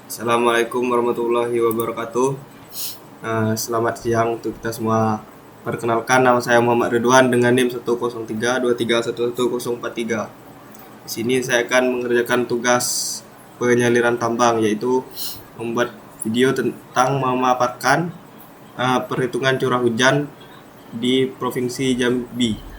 Assalamualaikum warahmatullahi wabarakatuh. Selamat siang untuk kita semua. Perkenalkan, nama saya Muhammad Ridwan dengan NIM 10323111043. Di sini saya akan mengerjakan tugas penyaliran tambang, yaitu membuat video tentang memaparkan perhitungan curah hujan di Provinsi Jambi.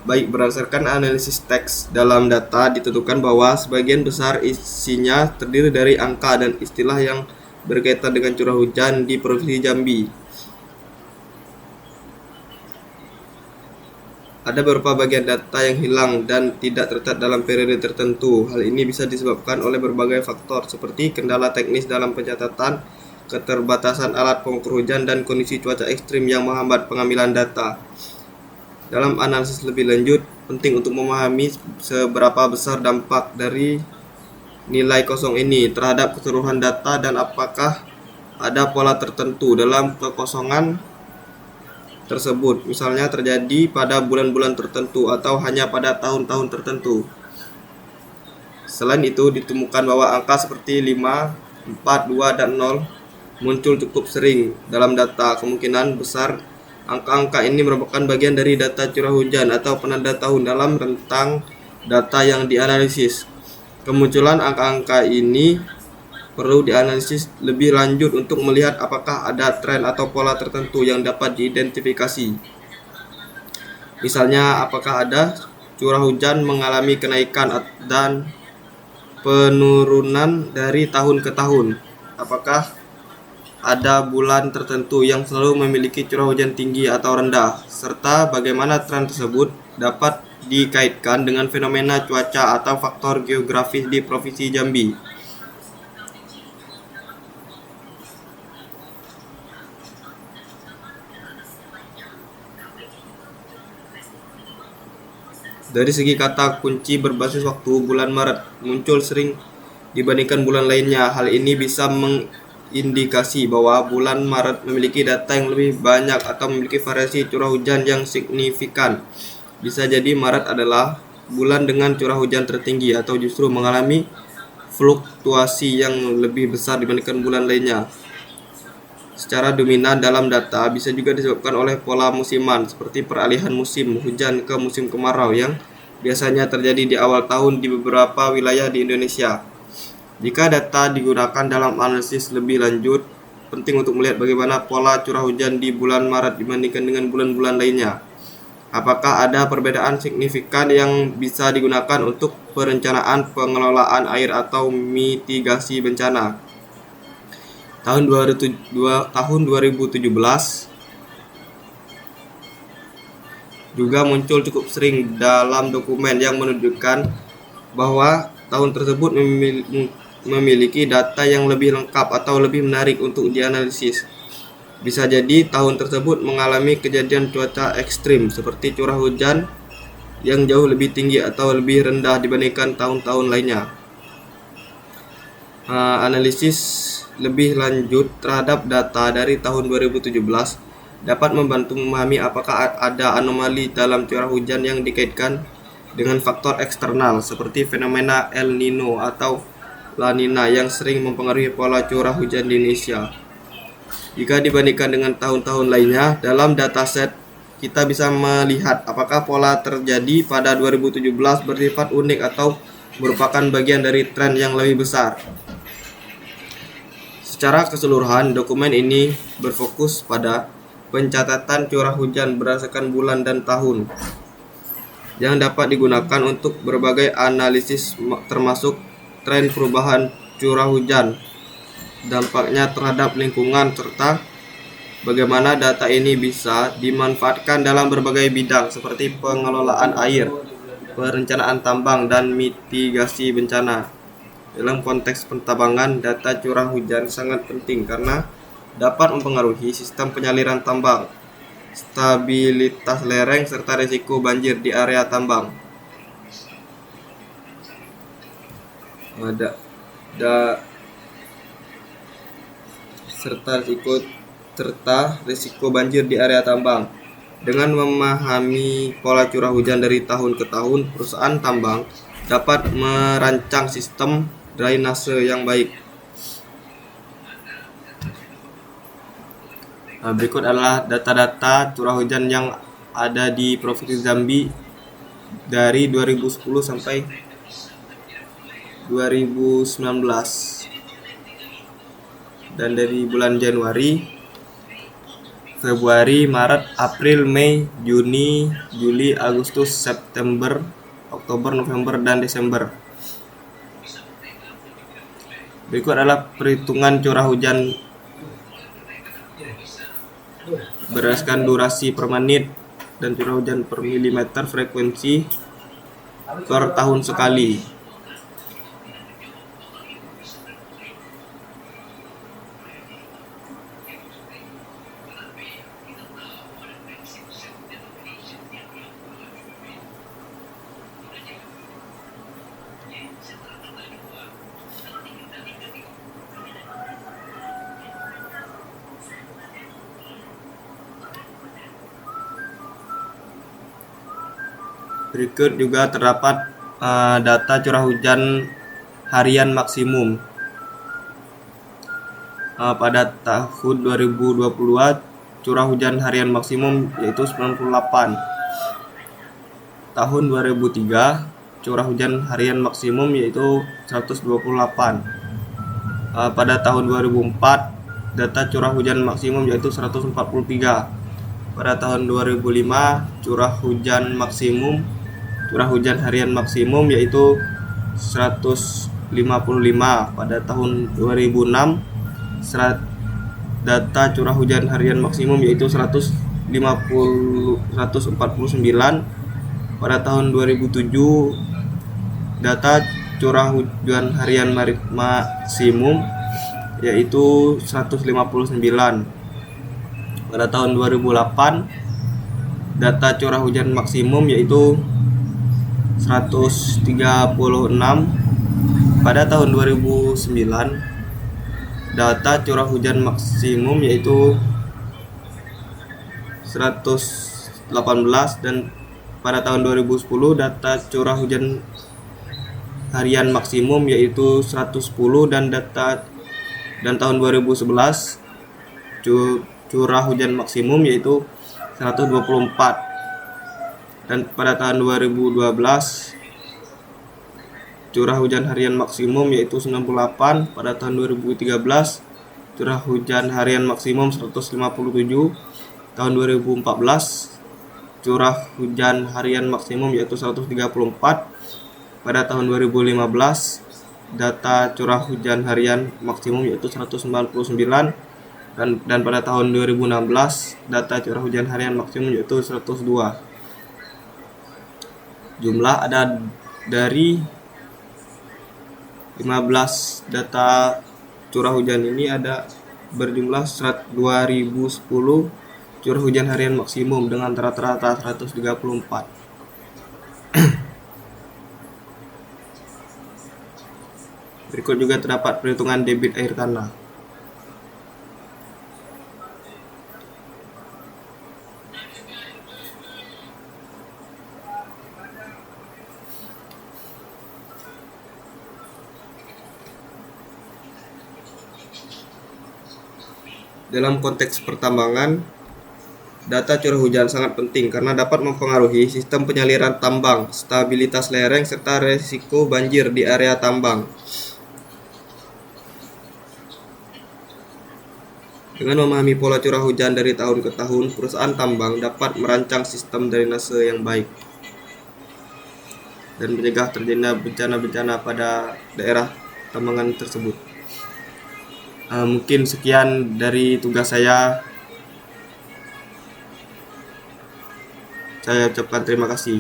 Baik, berdasarkan analisis teks dalam data ditentukan bahwa sebagian besar isinya terdiri dari angka dan istilah yang berkaitan dengan curah hujan di Provinsi Jambi. Ada beberapa bagian data yang hilang dan tidak tercatat dalam periode tertentu. Hal ini bisa disebabkan oleh berbagai faktor seperti kendala teknis dalam pencatatan, keterbatasan alat pengukur hujan, dan kondisi cuaca ekstrim yang menghambat pengambilan data. Dalam analisis lebih lanjut, penting untuk memahami seberapa besar dampak dari nilai kosong ini terhadap keseluruhan data dan apakah ada pola tertentu dalam kekosongan tersebut, misalnya terjadi pada bulan-bulan tertentu atau hanya pada tahun-tahun tertentu. Selain itu, ditemukan bahwa angka seperti 5, 4, 2, dan 0 muncul cukup sering dalam data. Kemungkinan besar angka-angka ini merupakan bagian dari data curah hujan atau penanda tahun dalam rentang data yang dianalisis. Kemunculan angka-angka ini perlu dianalisis lebih lanjut untuk melihat apakah ada tren atau pola tertentu yang dapat diidentifikasi. Misalnya, apakah ada curah hujan mengalami kenaikan dan penurunan dari tahun ke tahun? Apakah ada bulan tertentu yang selalu memiliki curah hujan tinggi atau rendah, serta bagaimana tren tersebut dapat dikaitkan dengan fenomena cuaca atau faktor geografis di Provinsi Jambi. Dari segi kata kunci berbasis waktu, bulan Maret muncul sering dibandingkan bulan lainnya. Hal ini bisa indikasi bahwa bulan Maret memiliki data yang lebih banyak atau memiliki variasi curah hujan yang signifikan. Bisa jadi Maret adalah bulan dengan curah hujan tertinggi atau justru mengalami fluktuasi yang lebih besar dibandingkan bulan lainnya. Secara dominan dalam data bisa juga disebabkan oleh pola musiman seperti peralihan musim hujan ke musim kemarau yang biasanya terjadi di awal tahun di beberapa wilayah di Indonesia. Jika data digunakan dalam analisis lebih lanjut, penting untuk melihat bagaimana pola curah hujan di bulan Maret dibandingkan dengan bulan-bulan lainnya. Apakah ada perbedaan signifikan yang bisa digunakan untuk perencanaan pengelolaan air atau mitigasi bencana? Tahun 2017 juga muncul cukup sering dalam dokumen yang menunjukkan bahwa tahun tersebut memiliki data yang lebih lengkap atau lebih menarik untuk dianalisis. Bisa jadi tahun tersebut mengalami kejadian cuaca ekstrim seperti curah hujan yang jauh lebih tinggi atau lebih rendah dibandingkan tahun-tahun lainnya. Analisis lebih lanjut terhadap data dari tahun 2017 dapat membantu memahami apakah ada anomali dalam curah hujan yang dikaitkan dengan faktor eksternal seperti fenomena El Nino atau La Nina yang sering mempengaruhi pola curah hujan di Indonesia. Jika dibandingkan dengan tahun-tahun lainnya, dalam dataset kita bisa melihat apakah pola terjadi pada 2017 bersifat unik atau merupakan bagian dari tren yang lebih besar. Secara keseluruhan, dokumen ini berfokus pada pencatatan curah hujan berdasarkan bulan dan tahun yang dapat digunakan untuk berbagai analisis termasuk tren perubahan curah hujan, dampaknya terhadap lingkungan, serta bagaimana data ini bisa dimanfaatkan dalam berbagai bidang seperti pengelolaan air, perencanaan tambang, dan mitigasi bencana. Dalam konteks pentambangan, data curah hujan sangat penting karena dapat mempengaruhi sistem penyaliran tambang, stabilitas lereng, serta risiko banjir di area tambang. Serta risiko banjir di area tambang. Dengan memahami pola curah hujan dari tahun ke tahun, perusahaan tambang dapat merancang sistem drainase yang baik. Berikut adalah data-data curah hujan yang ada di Provinsi Jambi dari 2010 sampai 2019. Dan dari bulan Januari, Februari, Maret, April, Mei, Juni, Juli, Agustus, September, Oktober, November, dan Desember. Berikut adalah perhitungan curah hujan berdasarkan durasi per menit dan curah hujan per milimeter frekuensi per tahun sekali. Berikut juga terdapat data curah hujan harian maksimum. Pada tahun 2022 curah hujan harian maksimum yaitu 98. Tahun 2003 curah hujan harian maksimum yaitu 128. Pada tahun 2004 data curah hujan maksimum yaitu 143. Pada tahun 2005 curah hujan harian maksimum yaitu 155. Pada tahun 2006 data curah hujan harian maksimum yaitu 149. Pada tahun 2007 data curah hujan harian maksimum yaitu 159. Pada tahun 2008 data curah hujan maksimum yaitu 136. Pada tahun 2009 data curah hujan maksimum yaitu 118, dan pada tahun 2010 data curah hujan harian maksimum yaitu 110, dan tahun 2011 curah hujan maksimum yaitu 124. Dan pada tahun 2012 curah hujan harian maksimum yaitu 98. Pada tahun 2013 curah hujan harian maksimum 157. Tahun 2014 curah hujan harian maksimum yaitu 134. Pada tahun 2015 data curah hujan harian maksimum yaitu 199. Dan pada tahun 2016 data curah hujan harian maksimum yaitu 102. Jumlah ada dari 15 data curah hujan ini ada berjumlah 2010 curah hujan harian maksimum dengan rata-rata 134. Berikut juga terdapat perhitungan debit air tanah. Dalam konteks pertambangan, data curah hujan sangat penting karena dapat mempengaruhi sistem penyaliran tambang, stabilitas lereng, serta risiko banjir di area tambang. Dengan memahami pola curah hujan dari tahun ke tahun, perusahaan tambang dapat merancang sistem drainase yang baik dan mencegah terjadinya bencana-bencana pada daerah tambangan tersebut. Mungkin sekian dari tugas saya. Saya ucapkan terima kasih.